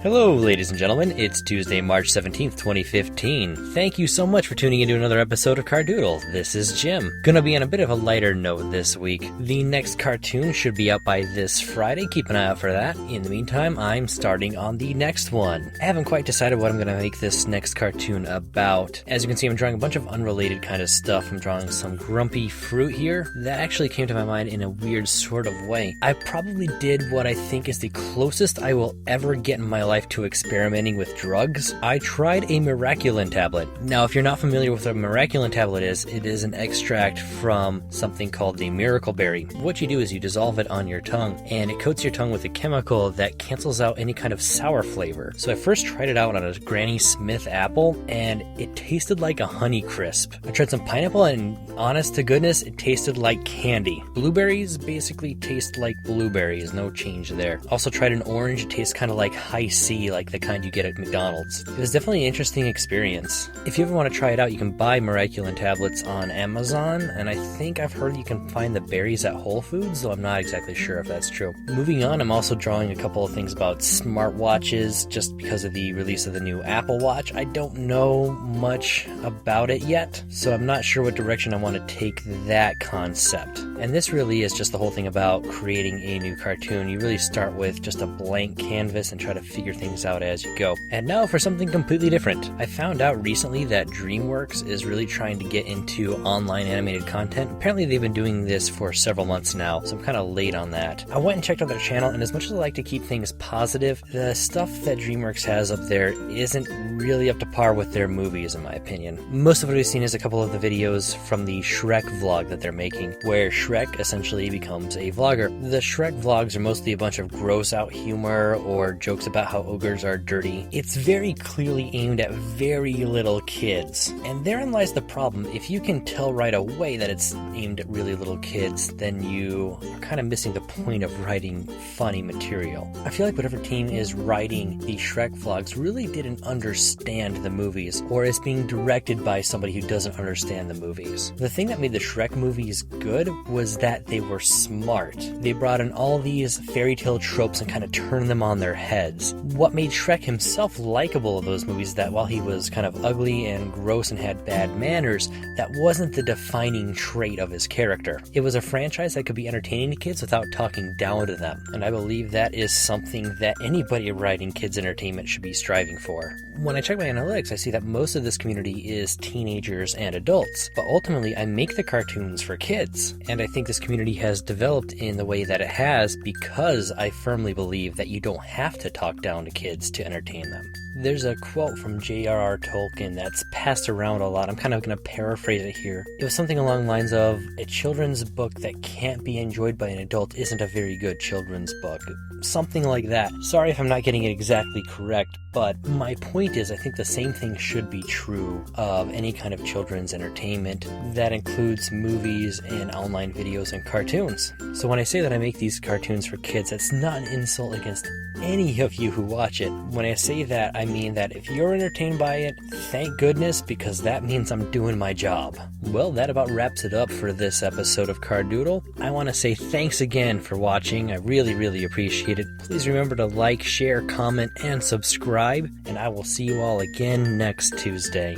Hello, ladies and gentlemen. It's Tuesday, March 17th, 2015. Thank you so much for tuning into another episode of Cardoodle. This is Jim. Gonna be on a bit of a lighter note this week. The next cartoon should be out by this Friday. Keep an eye out for that. In the meantime, I'm starting on the next one. I haven't quite decided what I'm gonna make this next cartoon about. As you can see, I'm drawing a bunch of unrelated kind of stuff. I'm drawing some grumpy fruit here. That actually came to my mind in a weird sort of way. I probably did what I think is the closest I will ever get in my life to experimenting with drugs. I tried a Miraculin tablet. Now, if you're not familiar with what a Miraculin tablet is, it is an extract from something called the miracle berry. What you do is you dissolve it on your tongue, and it coats your tongue with a chemical that cancels out any kind of sour flavor. So I first tried it out on a Granny Smith apple, and it tasted like a Honey Crisp. I tried some pineapple, and honest to goodness, it tasted like candy. Blueberries basically taste like blueberries, no change there. Also tried an orange, it tastes kind of like high C, like the kind you get at McDonald's. It was definitely an interesting experience. If you ever want to try it out, you can buy Miraculin tablets on Amazon, and I think I've heard you can find the berries at Whole Foods, though I'm not exactly sure if that's true. Moving on, I'm also drawing a couple of things about smartwatches just because of the release of the new Apple Watch. I don't know much about it yet, so I'm not sure what direction I want to take that concept. And this really is just the whole thing about creating a new cartoon. You really start with just a blank canvas and try to figure things out as you go. And now for something completely different. I found out recently that DreamWorks is really trying to get into online animated content. Apparently they've been doing this for several months now, so I'm kind of late on that. I went and checked out their channel, and as much as I like to keep things positive, the stuff that DreamWorks has up there isn't really up to par with their movies, in my opinion. Most of what we've seen is a couple of the videos from the Shrek vlog that they're making, where Shrek essentially becomes a vlogger. The Shrek vlogs are mostly a bunch of gross out humor or jokes about how ogres are dirty. It's very clearly aimed at very little kids. And therein lies the problem. If you can tell right away that it's aimed at really little kids, then you are kind of missing the point of writing funny material. I feel like whatever team is writing the Shrek vlogs really didn't understand the movies, or is being directed by somebody who doesn't understand the movies. The thing that made the Shrek movies good was that they were smart. They brought in all these fairy tale tropes and kind of turned them on their heads. What made Shrek himself likable in those movies is that while he was kind of ugly and gross and had bad manners, that wasn't the defining trait of his character. It was a franchise that could be entertaining to kids without talking down to them, and I believe that is something that anybody writing kids entertainment should be striving for. When I check my analytics, I see that most of this community is teenagers and adults, but ultimately I make the cartoons for kids, and I think this community has developed in the way that it has because I firmly believe that you don't have to talk down to kids to entertain them. There's a quote from J.R.R. Tolkien that's passed around a lot. I'm kind of going to paraphrase it here. It was something along the lines of, a children's book that can't be enjoyed by an adult isn't a very good children's book. Something like that. Sorry if I'm not getting it exactly correct, but my point is I think the same thing should be true of any kind of children's entertainment. That includes movies and online videos and cartoons. So when I say that I make these cartoons for kids, that's not an insult against any of you who watch it. When I say that, I mean that if you're entertained by it, thank goodness, because that means I'm doing my job. Well, that about wraps it up for this episode of Cardoodle. I want to say thanks again for watching. I really appreciate it. Please remember to like, share, comment, and subscribe, and I will see you all again next Tuesday.